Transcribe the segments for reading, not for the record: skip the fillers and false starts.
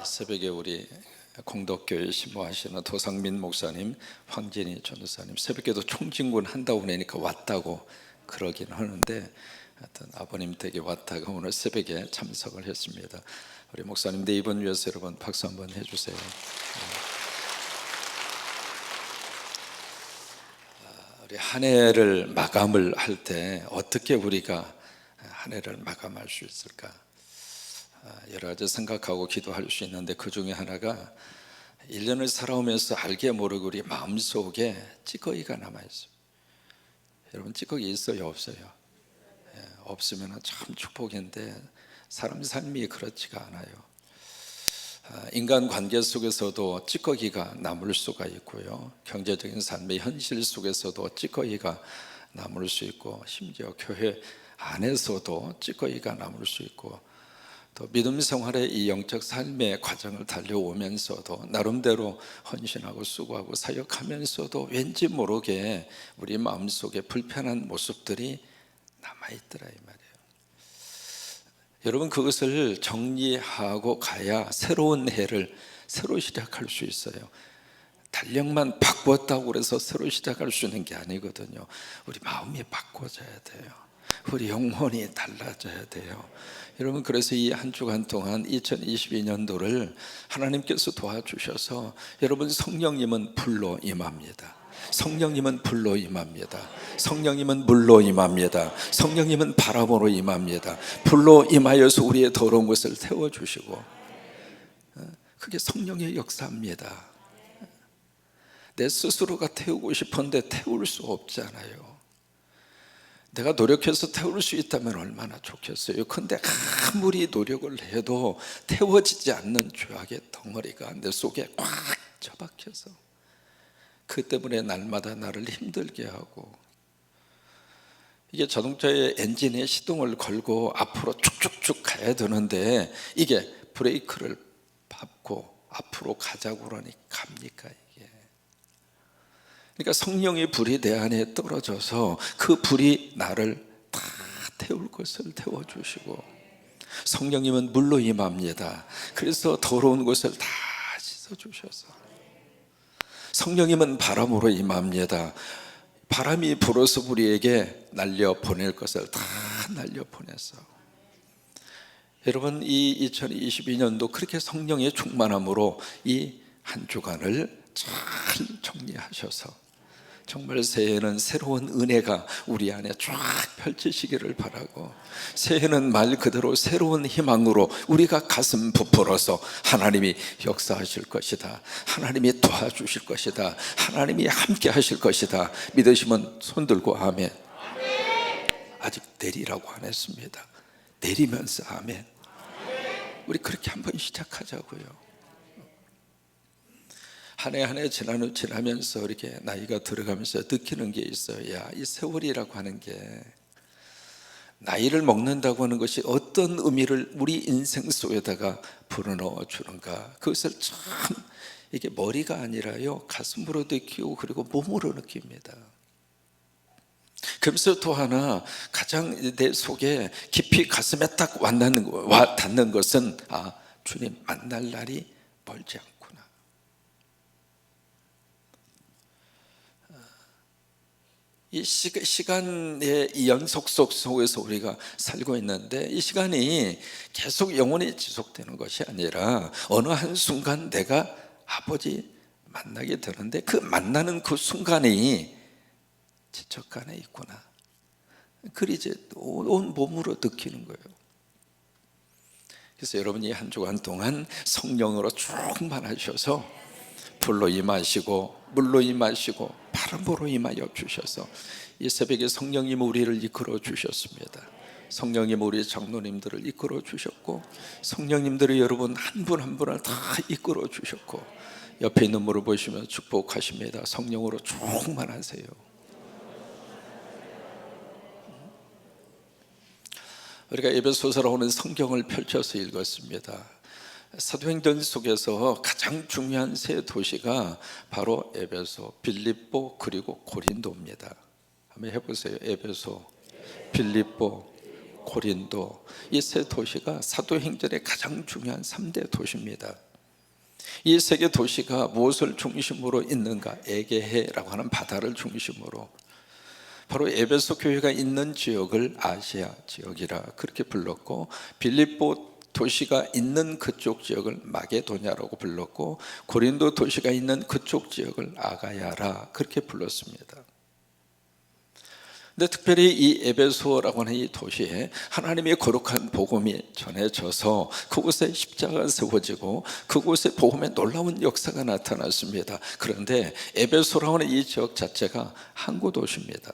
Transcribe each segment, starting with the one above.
새벽에 우리 공덕교회 신모하시는 도상민 목사님, 황진희 전도사님 새벽에도 총진군 한다고 하니까 왔다고 그러긴 하는데 하여튼 아버님 댁에 왔다가 오늘 새벽에 참석을 했습니다. 우리 목사님 네 이번 위해서 여러분 박수 한번 해주세요. 우리 한 해를 마감을 할 때 어떻게 우리가 한 해를 마감할 수 있을까? 여러 가지 생각하고 기도할 수 있는데 그 중에 하나가 1년을 살아오면서 알게 모르게 우리 마음속에 찌꺼기가 남아있어요. 여러분 찌꺼기 있어요 없어요? 없으면 참 축복인데 사람 삶이 그렇지가 않아요. 인간 관계 속에서도 찌꺼기가 남을 수가 있고요, 경제적인 삶의 현실 속에서도 찌꺼기가 남을 수 있고, 심지어 교회 안에서도 찌꺼기가 남을 수 있고, 또 믿음 생활의 이 영적 삶의 과정을 달려오면서도 나름대로 헌신하고 수고하고 사역하면서도 왠지 모르게 우리 마음속에 불편한 모습들이 남아있더라 이 말이에요. 여러분 그것을 정리하고 가야 새로운 해를 새로 시작할 수 있어요. 달력만 바꿨다고 해서 새로 시작할 수 있는 게 아니거든요. 우리 마음이 바꿔져야 돼요. 우리 영혼이 달라져야 돼요. 여러분 그래서 이 한 주간 동안 2022년도를 하나님께서 도와주셔서 여러분 성령님은 불로 임합니다. 성령님은 불로 임합니다. 성령님은 물로 임합니다. 성령님은 바람으로 임합니다. 불로 임하여서 우리의 더러운 것을 태워주시고, 그게 성령의 역사입니다. 내 스스로가 태우고 싶은데 태울 수 없잖아요. 내가 노력해서 태울 수 있다면 얼마나 좋겠어요. 그런데 아무리 노력을 해도 태워지지 않는 죄악의 덩어리가 내 속에 꽉 처박혀서 그 때문에 날마다 나를 힘들게 하고, 이게 자동차의 엔진에 시동을 걸고 앞으로 쭉쭉쭉 가야 되는데 이게 브레이크를 밟고 앞으로 가자고 그러니 갑니까 이게? 그러니까 성령의 불이 내 안에 떨어져서 그 불이 나를 다 태울 것을 태워주시고, 성령님은 물로 임합니다. 그래서 더러운 것을 다 씻어주셔서, 성령님은 바람으로 임합니다. 바람이 불어서 우리에게 날려보낼 것을 다 날려보내서, 여러분 이 2022년도 그렇게 성령의 충만함으로 이 한 주간을 잘 정리하셔서 정말 새해에는 새로운 은혜가 우리 안에 쫙 펼치시기를 바라고, 새해는 말 그대로 새로운 희망으로 우리가 가슴 부풀어서 하나님이 역사하실 것이다, 하나님이 도와주실 것이다, 하나님이 함께 하실 것이다 믿으시면 손 들고 아멘. 아직 내리라고 안 했습니다. 내리면서 아멘. 우리 그렇게 한번 시작하자고요. 한 해 한 해 지나면서 이렇게 나이가 들어가면서 느끼는 게 있어요. 야, 이 세월이라고 하는 게, 나이를 먹는다고 하는 것이 어떤 의미를 우리 인생 속에다가 불어넣어 주는가, 그것을 참 이게 머리가 아니라요 가슴으로 느끼고 그리고 몸으로 느낍니다. 그래서 또 하나 가장 내 속에 깊이 가슴에 딱 닿는 것은 주님 만날 날이 멀지 않구나. 이 시간의 이 연속 속에서 우리가 살고 있는데, 이 시간이 계속 영원히 지속되는 것이 아니라 어느 한순간 내가 아버지 만나게 되는데, 그 만나는 그 순간이 지척간에 있구나. 그리 이제 온 몸으로 느끼는 거예요. 그래서 여러분이 한 주간 동안 성령으로 충만하셔서 불로 임하시고 물로 임하시고 바람으로 임하여 주셔서 이 새벽에 성령님 우리를 이끌어 주셨습니다. 성령님 우리 장로님들을 이끌어 주셨고, 성령님들이 여러분 한 분 한 분을 다 이끌어 주셨고, 옆에 있는 분을 보시면 축복하십니다. 성령으로 충만하세요. 우리가 에베소서로 오는 성경을 펼쳐서 읽었습니다. 사도행전 속에서 가장 중요한 세 도시가 바로 에베소, 빌립보 그리고 고린도입니다. 한번 해보세요. 에베소, 빌립보, 고린도, 이 세 도시가 사도행전의 가장 중요한 3대 도시입니다. 이 세계 도시가 무엇을 중심으로 있는가? 에게해라고 하는 바다를 중심으로, 바로 에베소 교회가 있는 지역을 아시아 지역이라 그렇게 불렀고, 빌립보 도시가 있는 그쪽 지역을 마게도냐라고 불렀고, 고린도 도시가 있는 그쪽 지역을 아가야라 그렇게 불렀습니다. 근데 특별히 이 에베소라고 하는 이 도시에 하나님의 거룩한 복음이 전해져서 그곳에 십자가가 세워지고 그곳에 복음의 놀라운 역사가 나타났습니다. 그런데 에베소라고 하는 이 지역 자체가 항구 도시입니다.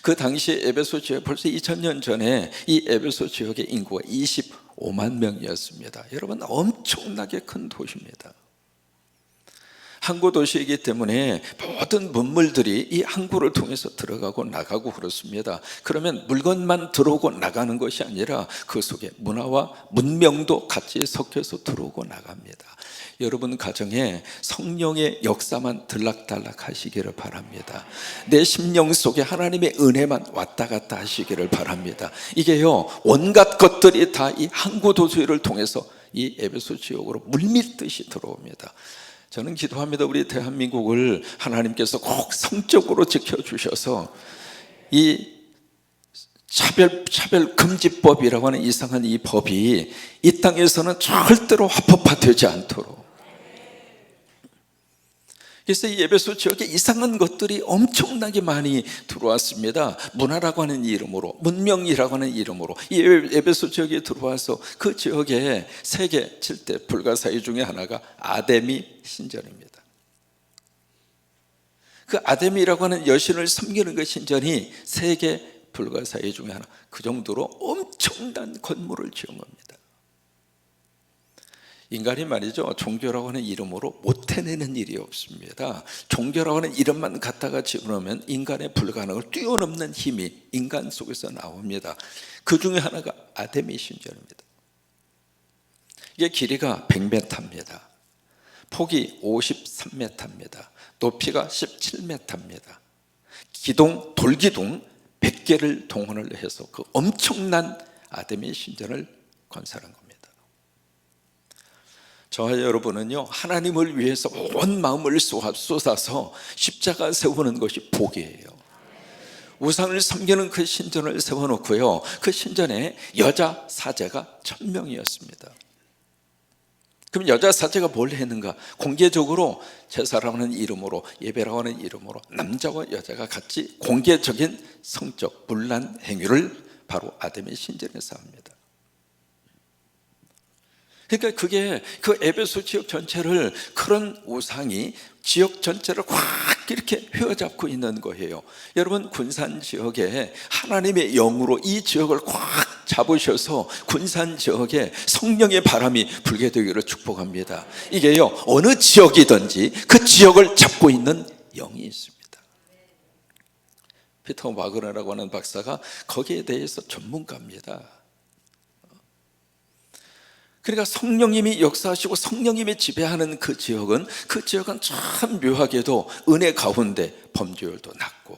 그 당시 에베소 지역, 벌써 2000년 전에 이 에베소 지역의 인구가 25만 명이었습니다. 여러분, 엄청나게 큰 도시입니다. 항구 도시이기 때문에 모든 문물들이 이 항구를 통해서 들어가고 나가고 그렇습니다. 그러면 물건만 들어오고 나가는 것이 아니라 그 속에 문화와 문명도 같이 섞여서 들어오고 나갑니다. 여러분 가정에 성령의 역사만 들락달락 하시기를 바랍니다. 내 심령 속에 하나님의 은혜만 왔다 갔다 하시기를 바랍니다. 이게요, 온갖 것들이 다 이 항구 도시를 통해서 이 에베소 지역으로 물밀듯이 들어옵니다. 저는 기도합니다. 우리 대한민국을 하나님께서 꼭 성적으로 지켜주셔서 이 차별금지법이라고 하는 이상한 이 법이 이 땅에서는 절대로 합법화되지 않도록. 그래서 이 에베소 지역에 이상한 것들이 엄청나게 많이 들어왔습니다. 문화라고 하는 이름으로, 문명이라고 하는 이름으로 이 에베소 지역에 들어와서 그 지역에 세계 7대 불가사의 중에 하나가 아데미 신전입니다. 그 아데미라고 하는 여신을 섬기는 그 신전이 세계 불가사의 중에 하나, 그 정도로 엄청난 건물을 지은 겁니다. 인간이 말이죠, 종교라고 하는 이름으로 못 해내는 일이 없습니다. 종교라고 하는 이름만 갖다가 집어넣으면 인간의 불가능을 뛰어넘는 힘이 인간 속에서 나옵니다. 그 중에 하나가 아데미 신전입니다. 이게 길이가 100m입니다. 폭이 53m입니다. 높이가 17m입니다. 기둥, 돌기둥 100개를 동원을 해서 그 엄청난 아데미 신전을 건설한 겁니다. 저와 여러분은요, 하나님을 위해서 온 마음을 쏟아서 십자가 세우는 것이 복이에요. 우상을 섬기는 그 신전을 세워놓고요, 그 신전에 여자 사제가 1000명이었습니다. 그럼 여자 사제가 뭘 했는가? 공개적으로 제사라고 하는 이름으로, 예배라고 하는 이름으로 남자와 여자가 같이 공개적인 성적 문란 행위를 바로 아데미 신전에서 합니다. 그러니까 그게 그 에베소 지역 전체를, 그런 우상이 지역 전체를 확 이렇게 휘어잡고 있는 거예요. 여러분, 군산 지역에 하나님의 영으로 이 지역을 확 잡으셔서 군산 지역에 성령의 바람이 불게 되기를 축복합니다. 이게요, 어느 지역이든지 그 지역을 잡고 있는 영이 있습니다. 피터 와그너라고 하는 박사가 거기에 대해서 전문가입니다. 그러니까 성령님이 역사하시고 성령님이 지배하는 그 지역은 참 묘하게도 은혜 가운데 범죄율도 낮고,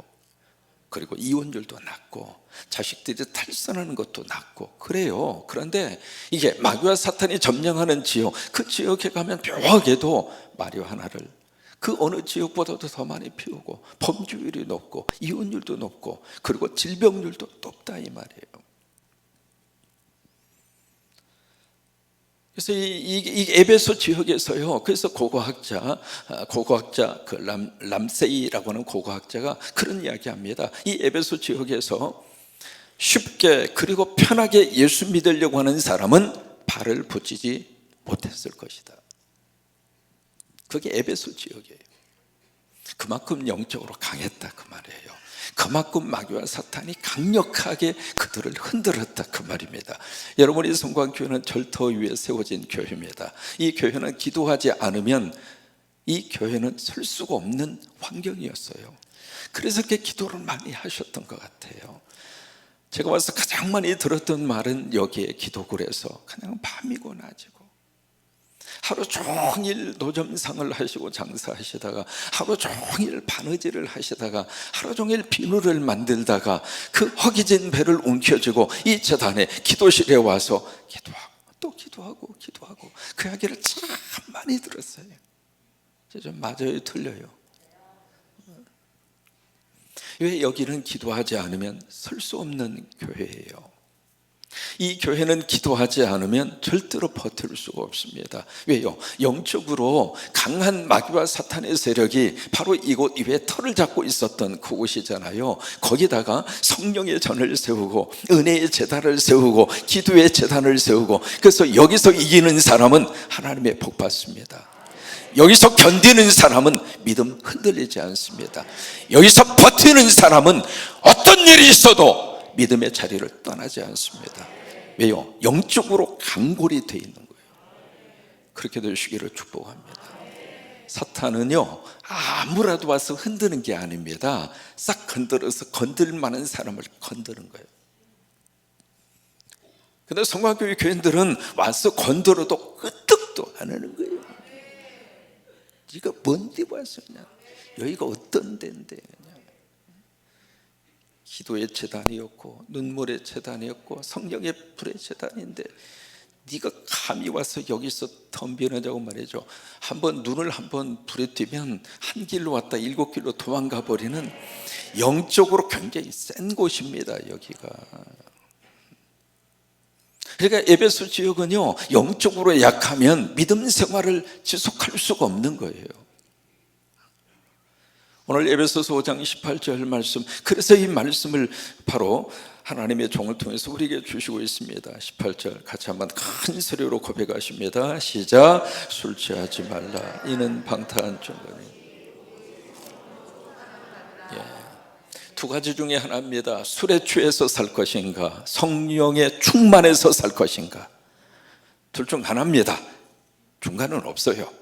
그리고 이혼율도 낮고, 자식들이 탈선하는 것도 낮고 그래요. 그런데 이게 마귀와 사탄이 점령하는 지역, 그 지역에 가면 묘하게도 마리화나를 그 어느 지역보다도 더 많이 피우고, 범죄율이 높고, 이혼율도 높고, 그리고 질병률도 높다 이 말이에요. 그래서 이 에베소 지역에서요, 그래서 고고학자 그 람세이라고 하는 고고학자가 그런 이야기합니다. 이 에베소 지역에서 쉽게 그리고 편하게 예수 믿으려고 하는 사람은 발을 붙이지 못했을 것이다. 그게 에베소 지역이에요. 그만큼 영적으로 강했다 그 말이에요. 그만큼 마귀와 사탄이 강력하게 그들을 흔들었다 그 말입니다. 여러분이 성광교회는 절터 위에 세워진 교회입니다. 이 교회는 기도하지 않으면 이 교회는 설 수가 없는 환경이었어요. 그래서 그렇게 기도를 많이 하셨던 것 같아요. 제가 와서 가장 많이 들었던 말은 여기에 기도굴에서 그냥 밤이고 낮이고 하루 종일 노점상을 하시고 장사하시다가, 하루 종일 바느질을 하시다가, 하루 종일 비누를 만들다가 그 허기진 배를 움켜쥐고 이 재단에 기도실에 와서 기도하고 또 기도하고 그 이야기를 참 많이 들었어요. 좀 맞아요, 틀려요? 왜 여기는 기도하지 않으면 설 수 없는 교회예요. 이 교회는 기도하지 않으면 절대로 버틸 수가 없습니다. 왜요? 영적으로 강한 마귀와 사탄의 세력이 바로 이곳 위에 털을 잡고 있었던 그곳이잖아요. 거기다가 성령의 전을 세우고 은혜의 제단을 세우고 기도의 제단을 세우고, 그래서 여기서 이기는 사람은 하나님의 복 받습니다. 여기서 견디는 사람은 믿음 흔들리지 않습니다. 여기서 버티는 사람은 어떤 일이 있어도 믿음의 자리를 떠나지 않습니다. 왜요? 영적으로 강골이 되어 있는 거예요. 그렇게 되시기를 축복합니다. 사탄은요, 아무라도 와서 흔드는 게 아닙니다. 싹 건드려서 건들 만한 사람을 건드는 거예요. 근데 성화교회 교인들은 와서 건드려도 끄떡도 안 하는 거예요. 네가 뭔데 와서 그냥, 여기가 어떤 데인데, 그냥 기도의 재단이었고 눈물의 재단이었고 성령의 불의 재단인데 네가 감히 와서 여기서 덤비느냐고 말이죠. 한번 눈을 한번 불에 띄면 한 길로 왔다 7길로 도망가 버리는 영적으로 굉장히 센 곳입니다, 여기가. 그러니까 에베소 지역은요, 영적으로 약하면 믿음 생활을 지속할 수가 없는 거예요. 오늘 에베소서 5장 18절 말씀, 그래서 이 말씀을 바로 하나님의 종을 통해서 우리에게 주시고 있습니다. 18절 같이 한번 큰 소리로 고백하십니다. 시작. 술 취하지 말라, 이는 방탕한 증거니. 두 가지 중에 하나입니다. 술에 취해서 살 것인가, 성령에 충만해서 살 것인가. 둘 중 하나입니다. 중간은 없어요.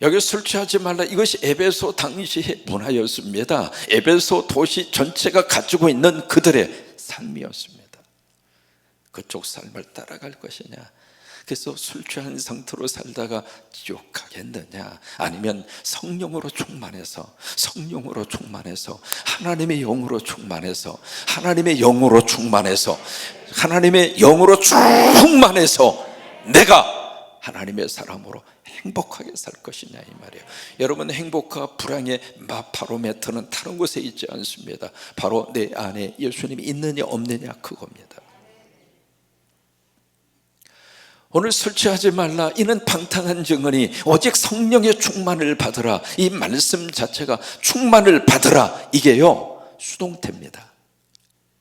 여기 술 취하지 말라, 이것이 에베소 당시의 문화였습니다. 에베소 도시 전체가 가지고 있는 그들의 삶이었습니다. 그쪽 삶을 따라갈 것이냐, 그래서 술 취한 상태로 살다가 지옥 가겠느냐, 아니면 성령으로 충만해서 하나님의 영으로 충만해서 하나님의 영으로 충만해서 내가 하나님의 사람으로 행복하게 살 것이냐, 이 말이에요. 여러분, 행복과 불행의 바로메터는 다른 곳에 있지 않습니다. 바로 내 안에 예수님이 있느냐 없느냐, 그겁니다. 오늘 술 취하지 말라, 이는 방탕한 증언이 오직 성령의 충만을 받으라. 이 말씀 자체가 충만을 받으라, 이게요 수동태입니다.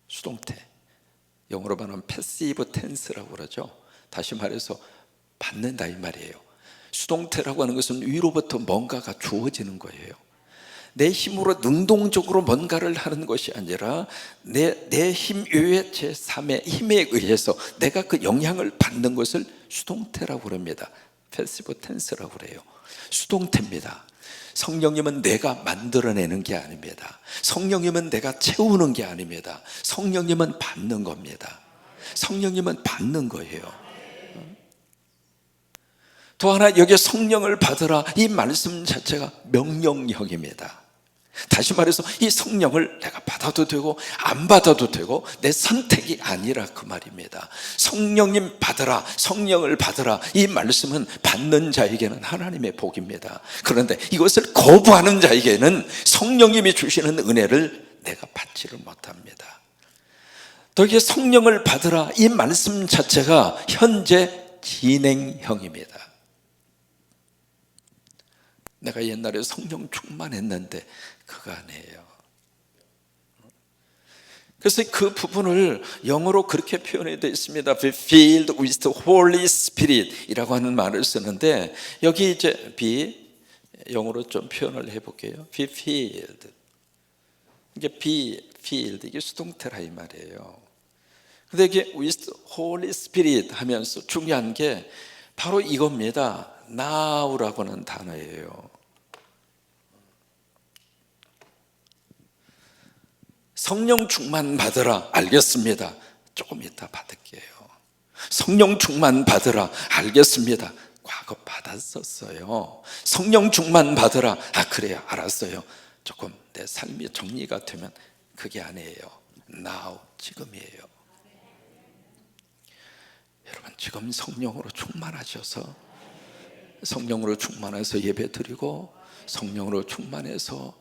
수동태, 영어로 말하면 패시브 텐스라고 그러죠. 다시 말해서 받는다, 이 말이에요. 수동태라고 하는 것은 위로부터 뭔가가 주어지는 거예요. 내 힘으로 능동적으로 뭔가를 하는 것이 아니라 내 힘 외에 제3의 힘에 의해서 내가 그 영향을 받는 것을 수동태라고 그럽니다. 패시브 텐스라고 그래요. 수동태입니다. 성령님은 내가 만들어내는 게 아닙니다. 성령님은 내가 채우는 게 아닙니다. 성령님은 받는 겁니다. 성령님은 받는 거예요. 또 하나, 여기에 성령을 받으라, 이 말씀 자체가 명령형입니다. 다시 말해서 이 성령을 내가 받아도 되고 안 받아도 되고 내 선택이 아니라 그 말입니다. 성령님 받으라, 성령을 받으라, 이 말씀은 받는 자에게는 하나님의 복입니다. 그런데 이것을 거부하는 자에게는 성령님이 주시는 은혜를 내가 받지를 못합니다. 또 이게 성령을 받으라, 이 말씀 자체가 현재 진행형입니다. 내가 옛날에 성령 충만했는데 그거 아니에요. 그래서 그 부분을 영어로 그렇게 표현해 되어 있습니다. Be filled with the Holy Spirit 이라고 하는 말을 쓰는데, 여기 이제 be, 영어로 좀 표현을 해볼게요. Be filled, 이게 be filled, 이게 수동태라 이 말이에요. 근데 이게 with Holy Spirit 하면서 중요한 게 바로 이겁니다. now라고 하는 단어예요. 성령 충만 받으라, 알겠습니다. 조금 이따 받을게요. 성령 충만 받으라, 알겠습니다. 과거 받았었어요. 성령 충만 받으라, 그래요, 알았어요. 조금 내 삶이 정리가 되면, 그게 아니에요. now, 지금이에요. 여러분, 지금 성령으로 충만하셔서, 성령으로 충만해서 예배드리고, 성령으로 충만해서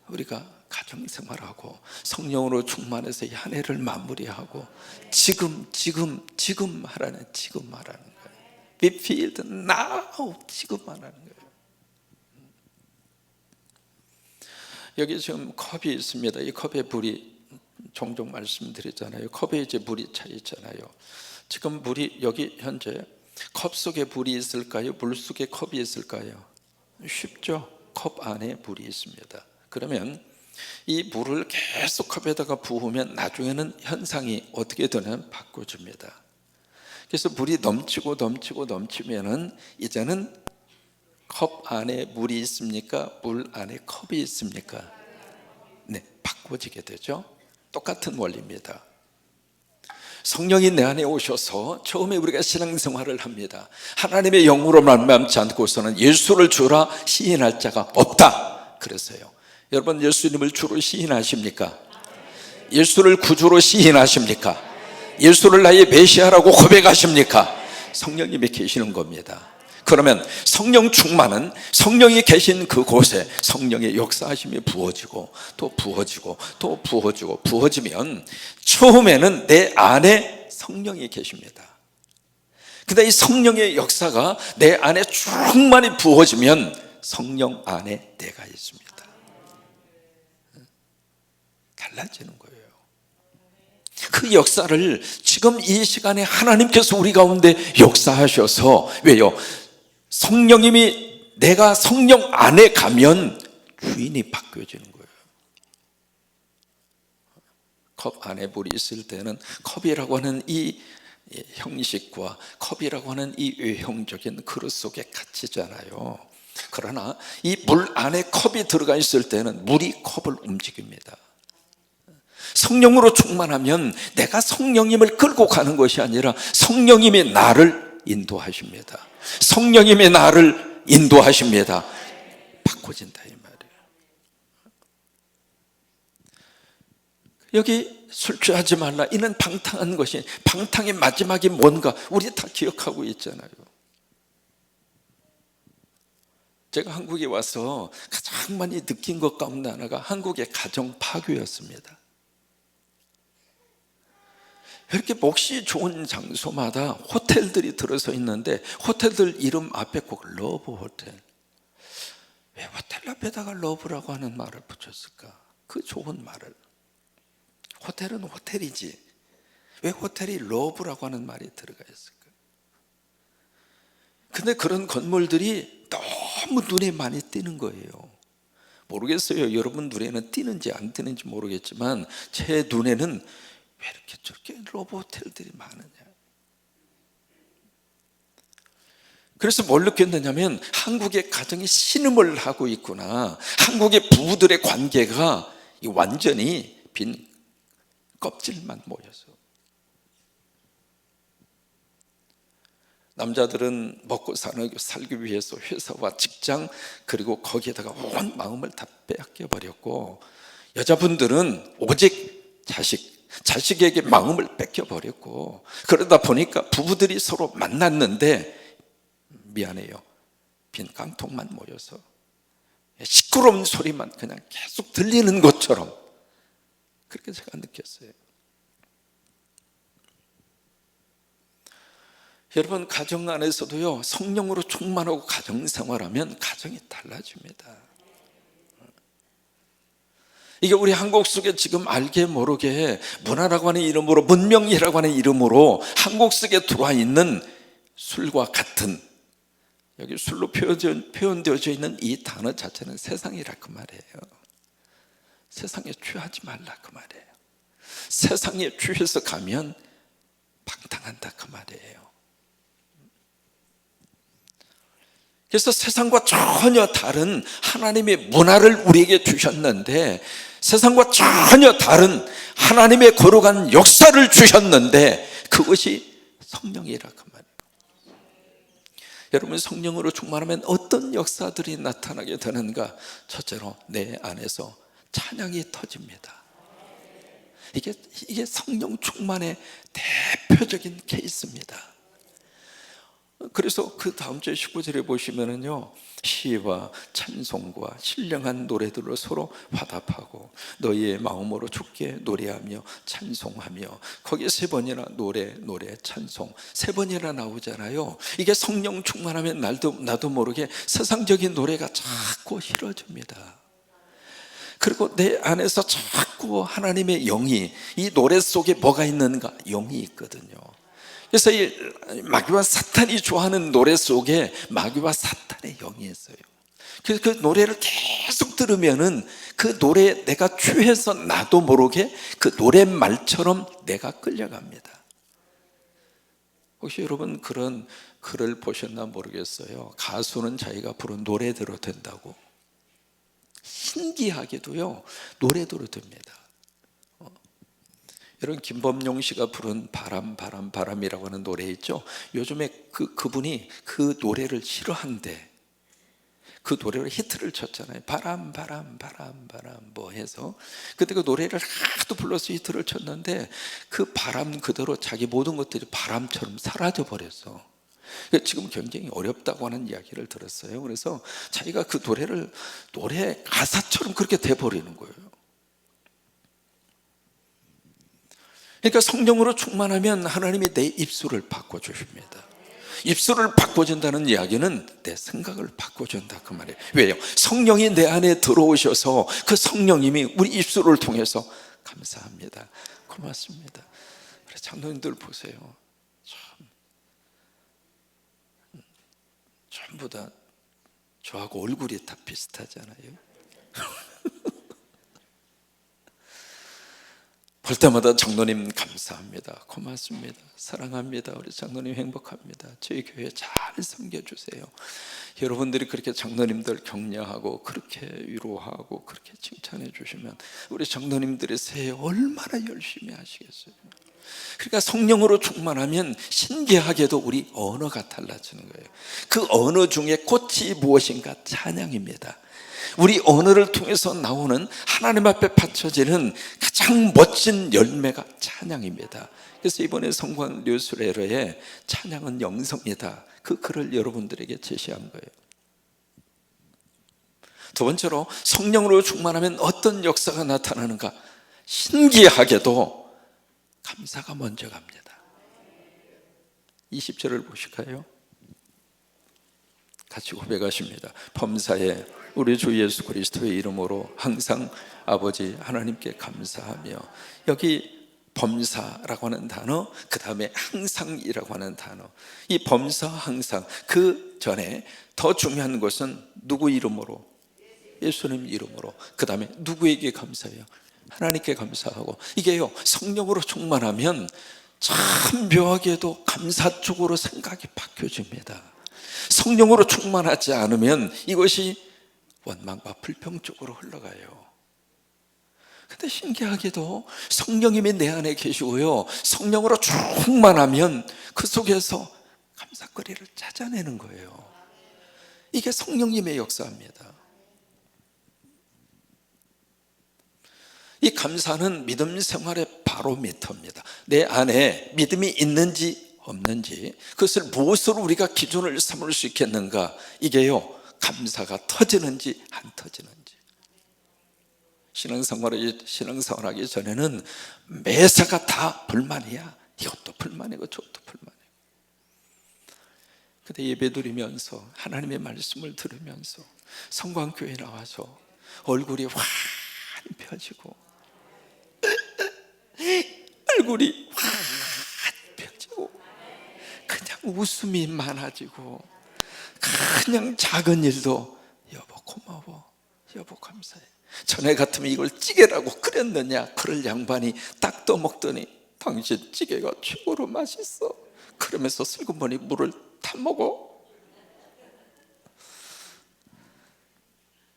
우리가 가정생활하고, 성령으로 충만해서 이 한 해를 마무리하고, 지금 하라는, 지금 하라는 거예요. Be filled now. 지금 하라는 거예요. 여기 지금 컵이 있습니다. 이 컵에 물이, 종종 말씀드리잖아요. 컵에 이제 물이 차 있잖아요. 지금 물이, 여기 현재 컵 속에 물이 있을까요? 물 속에 컵이 있을까요? 쉽죠? 컵 안에 물이 있습니다. 그러면 이 물을 계속 컵에다가 부으면 나중에는 현상이 어떻게 되냐면 바꿔줍니다. 그래서 물이 넘치면은 이제는 컵 안에 물이 있습니까? 물 안에 컵이 있습니까? 네, 바꿔지게 되죠. 똑같은 원리입니다. 성령이 내 안에 오셔서 처음에 우리가 신앙생활을 합니다. 하나님의 영으로 말미암지 않고서는 예수를 주라 시인할 자가 없다 그랬어요. 여러분, 예수님을 주로 시인하십니까? 예수를 구주로 시인하십니까? 예수를 나의 메시아라고 고백하십니까? 성령님이 계시는 겁니다. 그러면 성령 충만은 성령이 계신 그곳에 성령의 역사하심이 부어지고 또 부어지고 또 부어지면 처음에는 내 안에 성령이 계십니다. 근데 이 성령의 역사가 내 안에 충만히 부어지면 성령 안에 내가 있습니다. 달라지는 거예요. 그 역사를 지금 이 시간에 하나님께서 우리 가운데 역사하셔서, 왜요? 성령님이, 내가 성령 안에 가면 주인이 바뀌어지는 거예요. 컵 안에 물이 있을 때는 컵이라고 하는 이 형식과 컵이라고 하는 이 외형적인 그릇 속에 갇히잖아요. 그러나 이 물 안에 컵이 들어가 있을 때는 물이 컵을 움직입니다. 성령으로 충만하면 내가 성령님을 끌고 가는 것이 아니라 성령님이 나를 인도하십니다. 성령님이 나를 인도하십니다. 바꿔진다 이 말이에요. 여기 술 취하지 말라, 이는 방탕한 것이, 방탕의 마지막이 뭔가 우리 다 기억하고 있잖아요. 제가 한국에 와서 가장 많이 느낀 것 가운데 하나가 한국의 가정 파괴였습니다. 이렇게 몫이 좋은 장소마다 호텔들이 들어서 있는데 호텔들 이름 앞에 꼭 러브 호텔. 왜 호텔 앞에다가 러브라고 하는 말을 붙였을까? 그 좋은 말을. 호텔은 호텔이지 왜 호텔이 러브라고 하는 말이 들어가 있을까? 근데 그런 건물들이 너무 눈에 많이 띄는 거예요. 모르겠어요. 여러분 눈에는 띄는지 안 띄는지 모르겠지만 제 눈에는 왜 이렇게 저렇게 러브 호텔들이 많으냐. 그래서 뭘 느꼈느냐면 한국의 가정이 신음을 하고 있구나. 한국의 부부들의 관계가 완전히 빈 껍질만 모여서. 남자들은 먹고 살기 위해서 회사와 직장 그리고 거기에다가 온 마음을 다 빼앗겨 버렸고, 여자분들은 오직 자식에게 마음을 뺏겨 버렸고, 그러다 보니까 부부들이 서로 만났는데 미안해요, 빈 깡통만 모여서 시끄러운 소리만 그냥 계속 들리는 것처럼 그렇게 제가 느꼈어요. 여러분, 가정 안에서도요, 성령으로 충만하고 가정생활하면 가정이 달라집니다. 이게 우리 한국 속에 지금 알게 모르게 문화라고 하는 이름으로, 문명이라고 하는 이름으로 한국 속에 들어와 있는 술과 같은, 여기 술로 표현되어져 있는 이 단어 자체는 세상이라 그 말이에요. 세상에 취하지 말라 그 말이에요. 세상에 취해서 가면 방탕한다 그 말이에요. 그래서 세상과 전혀 다른 하나님의 문화를 우리에게 주셨는데, 세상과 전혀 다른 하나님의 거룩한 역사를 주셨는데 그것이 성령이라 그 말이에요. 여러분, 성령으로 충만하면 어떤 역사들이 나타나게 되는가? 첫째로 내 안에서 찬양이 터집니다. 이게 성령 충만의 대표적인 케이스입니다. 그래서 그 다음 주에 19절에 보시면은요, 시와 찬송과 신령한 노래들로 서로 화답하고 너희의 마음으로 주께 노래하며 찬송하며, 거기에 세 번이나 노래 찬송 세 번이나 나오잖아요. 이게 성령 충만하면 나도 모르게 세상적인 노래가 자꾸 싫어집니다. 그리고 내 안에서 자꾸 하나님의 영이, 이 노래 속에 뭐가 있는가? 영이 있거든요. 그래서 이 마귀와 사탄이 좋아하는 노래 속에 마귀와 사탄의 영이 있어요. 그래서 그 노래를 계속 들으면은 그 노래에 내가 취해서 나도 모르게 그 노랫말처럼 내가 끌려갑니다. 혹시 여러분 그런 글을 보셨나 모르겠어요. 가수는 자기가 부른 노래대로 된다고. 신기하게도요, 노래대로 됩니다. 여러분, 김범용 씨가 부른 바람이라고 하는 노래 있죠. 요즘에 그분이 그 노래를 싫어한대. 그 노래를 히트를 쳤잖아요. 바람 뭐 해서. 그때 그 노래를 하도 불러서 히트를 쳤는데 그 바람 그대로 자기 모든 것들이 바람처럼 사라져 버렸어. 지금 굉장히 어렵다고 하는 이야기를 들었어요. 그래서 자기가 그 노래를 노래 가사처럼 그렇게 돼버리는 거예요. 그러니까 성령으로 충만하면 하나님이 내 입술을 바꿔주십니다. 입술을 바꿔준다는 이야기는 내 생각을 바꿔준다 그 말이에요. 왜요? 성령이 내 안에 들어오셔서 그 성령님이 우리 입술을 통해서 감사합니다, 고맙습니다. 장로님들 보세요. 전부 다 저하고 얼굴이 다 비슷하잖아요. 볼 때마다 장로님 감사합니다, 고맙습니다, 사랑합니다, 우리 장로님 행복합니다, 저희 교회 잘 섬겨주세요. 여러분들이 그렇게 장로님들 격려하고 그렇게 위로하고 그렇게 칭찬해 주시면 우리 장로님들의 새해 얼마나 열심히 하시겠어요. 그러니까 성령으로 충만하면 신기하게도 우리 언어가 달라지는 거예요. 그 언어 중에 꽃이 무엇인가? 찬양입니다. 우리 언어를 통해서 나오는 하나님 앞에 바쳐지는 가장 멋진 열매가 찬양입니다. 그래서 이번에 성관 뉴스레터에 찬양은 영성이다, 그 글을 여러분들에게 제시한 거예요. 두 번째로 성령으로 충만하면 어떤 역사가 나타나는가? 신기하게도 감사가 먼저 갑니다. 20절을 보실까요? 같이 고백하십니다. 범사에 우리 주 예수 그리스도의 이름으로 항상 아버지 하나님께 감사하며. 여기 범사라고 하는 단어, 그 다음에 항상이라고 하는 단어, 이 범사 항상, 그 전에 더 중요한 것은 누구 이름으로? 예수님 이름으로. 그 다음에 누구에게 감사해요? 하나님께 감사하고. 이게요, 성령으로 충만하면 참 묘하게도 감사 쪽으로 생각이 바뀌어집니다. 성령으로 충만하지 않으면 이것이 원망과 불평 쪽으로 흘러가요. 근데 신기하게도 성령님이 내 안에 계시고요, 성령으로 충만하면 그 속에서 감사거리를 찾아내는 거예요. 이게 성령님의 역사입니다. 이 감사는 믿음 생활의 바로미터입니다. 내 안에 믿음이 있는지 없는지, 그것을 무엇으로 우리가 기준을 삼을 수 있겠는가? 이게요, 감사가 터지는지 안 터지는지. 신앙생활하기 전에는 매사가 다 불만이야. 이것도 불만이고 저것도 불만이고. 근데 예배드리면서 하나님의 말씀을 들으면서 성광교회 나와서 얼굴이 환히 펴지고 얼굴이 환히 펴지고 그냥 웃음이 많아지고, 그냥 작은 일도 여보 고마워, 여보 감사해. 전에 같으면 이걸 찌개라고 끓였느냐? 그럴 양반이 딱 떠먹더니 당신 찌개가 최고로 맛있어, 그러면서 슬그머니 물을 타 먹어.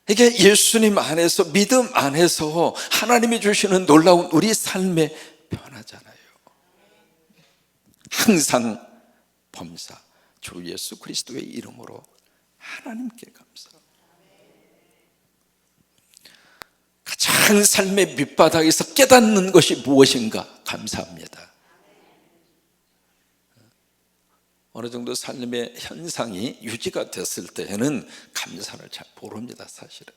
이게 예수님 안에서, 믿음 안에서 하나님이 주시는 놀라운 우리 삶의 변화잖아요. 항상 범사, 주 예수 그리스도의 이름으로 하나님께 감사. 가장 삶의 밑바닥에서 깨닫는 것이 무엇인가? 감사합니다. 어느 정도 삶의 현상이 유지가 됐을 때에는 감사를 잘 모릅니다. 사실은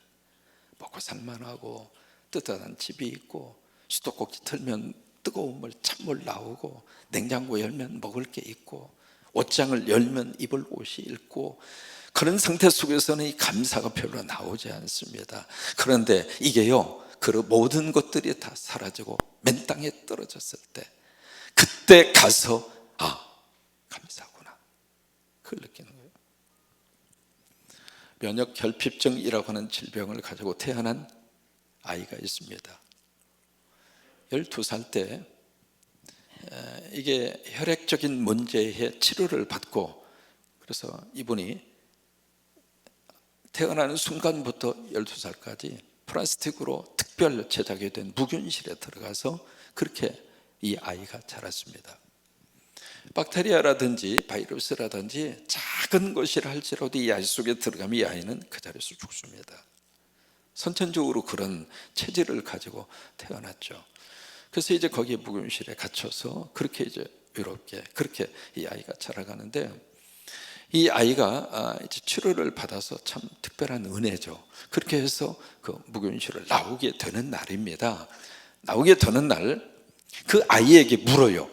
먹고 살만하고 뜨뜻한 집이 있고 수도꼭지 틀면 뜨거운 물, 찬물 나오고 냉장고 열면 먹을 게 있고 옷장을 열면 입을 옷이 있고 그런 상태 속에서는 이 감사가 별로 나오지 않습니다. 그런데 이게요, 그 모든 것들이 다 사라지고 맨 땅에 떨어졌을 때 그때 가서 감사구나, 그걸 느끼는 거예요. 면역결핍증이라고 하는 질병을 가지고 태어난 아이가 있습니다. 12살 때 이게 혈액적인 문제의 치료를 받고, 그래서 이분이 태어나는 순간부터 12살까지 플라스틱으로 특별 제작이 된 무균실에 들어가서 그렇게 이 아이가 자랐습니다. 박테리아라든지 바이러스라든지 작은 것이라 할지라도 이 아이 속에 들어가면 이 아이는 그 자리에서 죽습니다. 선천적으로 그런 체질을 가지고 태어났죠. 그래서 이제 거기에 무균실에 갇혀서 그렇게 이제 외롭게 그렇게 이 아이가 자라가는데, 이 아이가 이제 치료를 받아서 참 특별한 은혜죠. 그렇게 해서 그 무균실을 나오게 되는 날입니다. 나오게 되는 날 그 아이에게 물어요.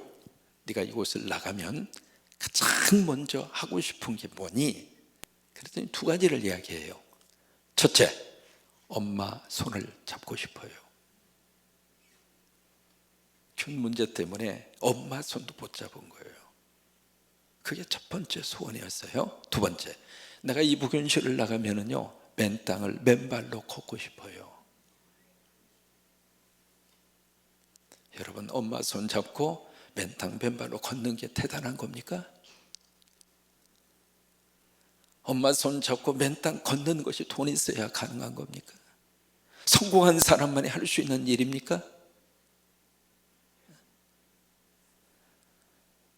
네가 이곳을 나가면 가장 먼저 하고 싶은 게 뭐니? 그랬더니 두 가지를 이야기해요. 첫째, 엄마 손을 잡고 싶어요. 큰 문제 때문에 엄마 손도 못 잡은 거예요. 그게 첫 번째 소원이었어요. 두 번째, 내가 이 무균실을 나가면은요, 맨 땅을 맨발로 걷고 싶어요. 여러분, 엄마 손 잡고 맨 땅 맨발로 걷는 게 대단한 겁니까? 엄마 손 잡고 맨 땅 걷는 것이 돈 있어야 가능한 겁니까? 성공한 사람만이 할 수 있는 일입니까?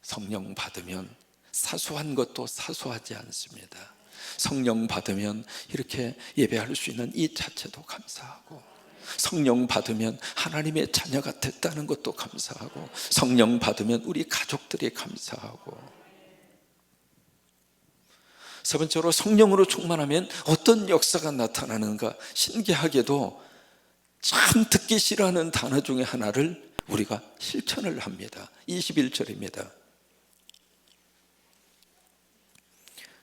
성령 받으면 사소한 것도 사소하지 않습니다. 성령 받으면 이렇게 예배할 수 있는 이 자체도 감사하고, 성령 받으면 하나님의 자녀가 됐다는 것도 감사하고, 성령 받으면 우리 가족들이 감사하고. 세 번째로, 성령으로 충만하면 어떤 역사가 나타나는가. 신기하게도 참 듣기 싫어하는 단어 중에 하나를 우리가 실천을 합니다. 21절입니다.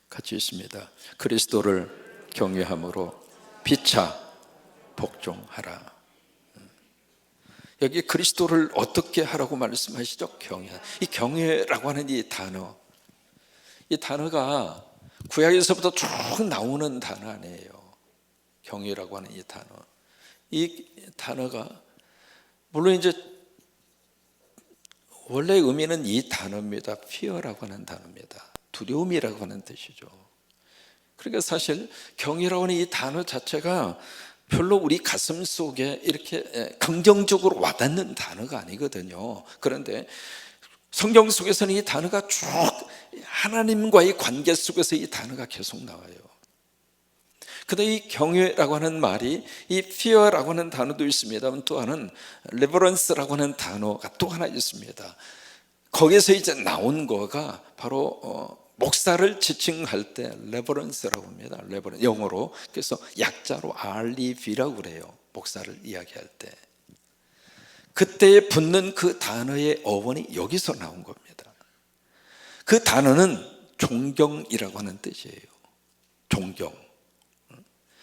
같이 있습니다. 그리스도를 경외함으로 피차 복종하라. 여기 그리스도를 어떻게 하라고 말씀하시죠? 경외. 이 경외라고 하는 이 단어가 구약에서부터 쭉 나오는 단어 아니에요. 경외라고 하는 이 단어가 물론 이제 원래 의미는 이 단어입니다. fear라고 하는 단어입니다. 두려움이라고 하는 뜻이죠. 그러니까 사실 경외라고 하는 이 단어 자체가 별로 우리 가슴 속에 이렇게 긍정적으로 와닿는 단어가 아니거든요. 그런데 성경 속에서는 이 단어가 쭉 하나님과의 관계 속에서 이 단어가 계속 나와요. 그런데 이 경외라고 하는 말이, 이 fear라고 하는 단어도 있습니다만 또 하나는 reverence라고 하는 단어가 또 하나 있습니다. 거기서 이제 나온 거가 바로 목사를 지칭할 때 reverence라고 합니다. 영어로. 그래서 약자로 REV라고 그래요. 목사를 이야기할 때. 그때에 붙는 그 단어의 어원이 여기서 나온 겁니다. 그 단어는 존경이라고 하는 뜻이에요. 존경.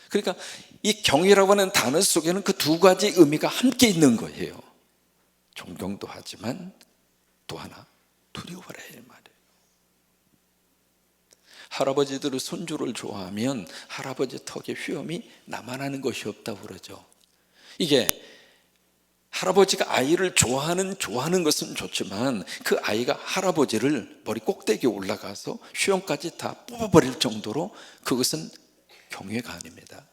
그러니까 이 경이라고 하는 단어 속에는 그 두 가지 의미가 함께 있는 거예요. 존경도 하지만 또 하나 두려워라 이 말이에요. 할아버지들은 손주를 좋아하면 할아버지 턱에 휘염이 남아나는 것이 없다고 그러죠. 이게 할아버지가 아이를 좋아하는 것은 좋지만 그 아이가 할아버지를 머리 꼭대기에 올라가서 휘염까지 다 뽑아버릴 정도로 그것은 경외가 아닙니다.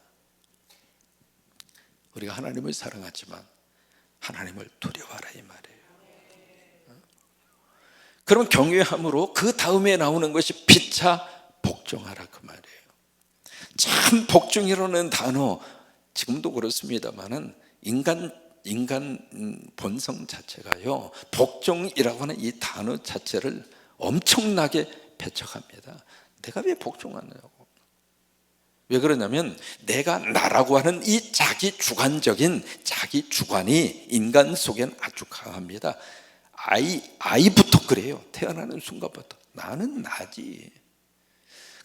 우리가 하나님을 사랑하지만 하나님을 두려워하라 이 말이에요. 그럼 경외함으로 그 다음에 나오는 것이 피차 복종하라 그 말이에요. 참 복종이라는 단어 지금도 그렇습니다만은 인간 본성 자체가요, 복종이라고 하는 이 단어 자체를 엄청나게 배척합니다. 내가 왜 복종하느냐고. 왜 그러냐면 내가 나라고 하는 이 자기 주관적인 자기 주관이 인간 속엔 아주 강합니다. 아이부터 그래요. 태어나는 순간부터 나는 나지.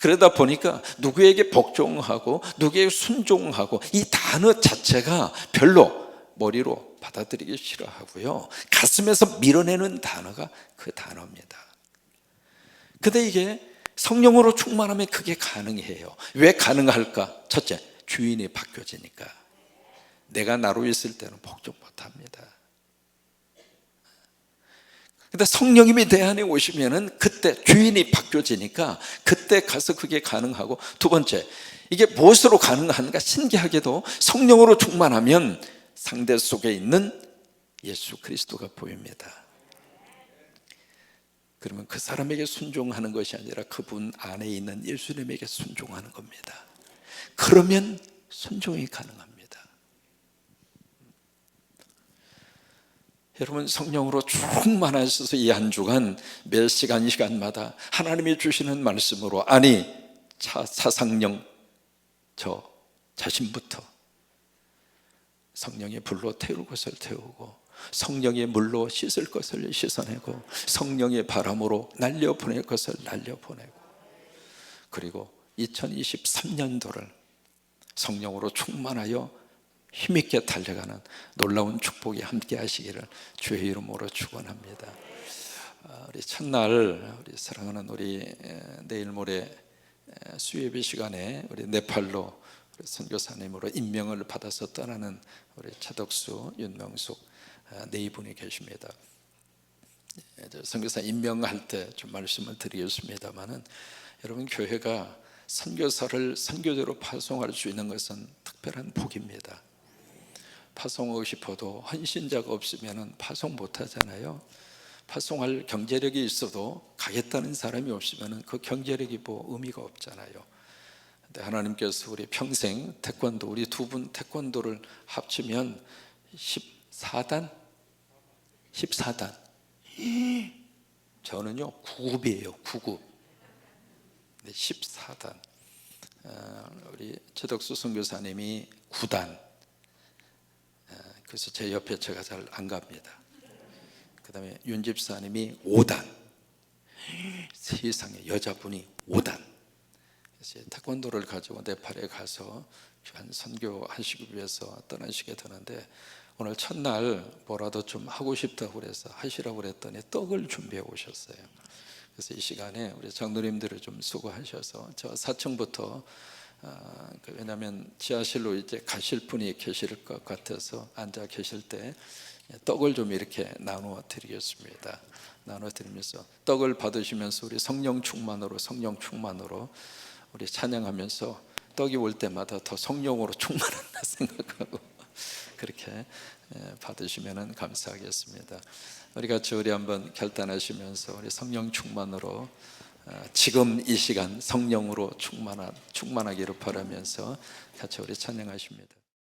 그러다 보니까 누구에게 복종하고 누구에게 순종하고 이 단어 자체가 별로 머리로 받아들이기 싫어하고요, 가슴에서 밀어내는 단어가 그 단어입니다. 근데 이게 성령으로 충만하면 그게 가능해요. 왜 가능할까? 첫째, 주인이 바뀌어지니까. 내가 나로 있을 때는 복종 못합니다. 근데 성령님이 내 안에 오시면은 그때 주인이 바뀌어지니까 그때 가서 그게 가능하고, 두 번째, 이게 무엇으로 가능한가? 신기하게도 성령으로 충만하면 상대 속에 있는 예수 그리스도가 보입니다. 그러면 그 사람에게 순종하는 것이 아니라 그분 안에 있는 예수님에게 순종하는 겁니다. 그러면 순종이 가능합니다. 여러분, 성령으로 충만하셔서 이 한 주간 매 시간마다 하나님이 주시는 말씀으로, 아니 사상령 저 자신부터 성령의 불로 태울 것을 태우고, 성령의 물로 씻을 것을 씻어내고, 성령의 바람으로 날려보낼 것을 날려보내고, 그리고 2023년도를 성령으로 충만하여 힘있게 달려가는 놀라운 축복이 함께 하시기를 주의 이름으로 축원합니다. 우리 첫날 우리 사랑하는 우리 내일 모레 수요예배 시간에 우리 네팔로 우리 선교사님으로 임명을 받아서 떠나는 우리 차덕수, 윤명숙 네 분이 계십니다. 선교사 임명할 때 좀 말씀을 드리겠습니다만은, 여러분, 교회가 선교사를 선교제로 파송할 수 있는 것은 특별한 복입니다. 파송하고 싶어도 헌신자가 없으면 파송 못 하잖아요. 파송할 경제력이 있어도 가겠다는 사람이 없으면 그 경제력이 뭐 의미가 없잖아요. 근데 하나님께서 우리 평생 태권도, 우리 두 분 태권도를 합치면 14단? 14단. 저는요 9급이에요. 9급. 14단. 우리 최덕수 선교사님이 9단. 그래서 제 옆에 제가 잘 안 갑니다. 그 다음에 윤 집사님이 5단. 세상에, 여자분이 5단. 그래서 태권도를 가지고 네팔에 가서 한 선교하시기 위해서 떠나시게 되는데, 오늘 첫날 뭐라도 좀 하고 싶다고 그래서 하시라고 그랬더니 떡을 준비해 오셨어요. 그래서 이 시간에 우리 장로님들을 좀 수고하셔서 저 4층부터, 왜냐하면 지하실로 이제 가실 분이 계실 것 같아서 앉아 계실 때 떡을 좀 이렇게 나누어 드리겠습니다. 나누어 드리면서 떡을 받으시면서 우리 성령 충만으로 우리 찬양하면서 떡이 올 때마다 더 성령으로 충만한다 생각하고 그렇게 받으시면 감사하겠습니다. 우리 같이 한번 결단하시면서 우리 성령 충만으로, 지금 이 시간 성령으로 충만하기를 바라면서 같이 우리 찬양하십니다.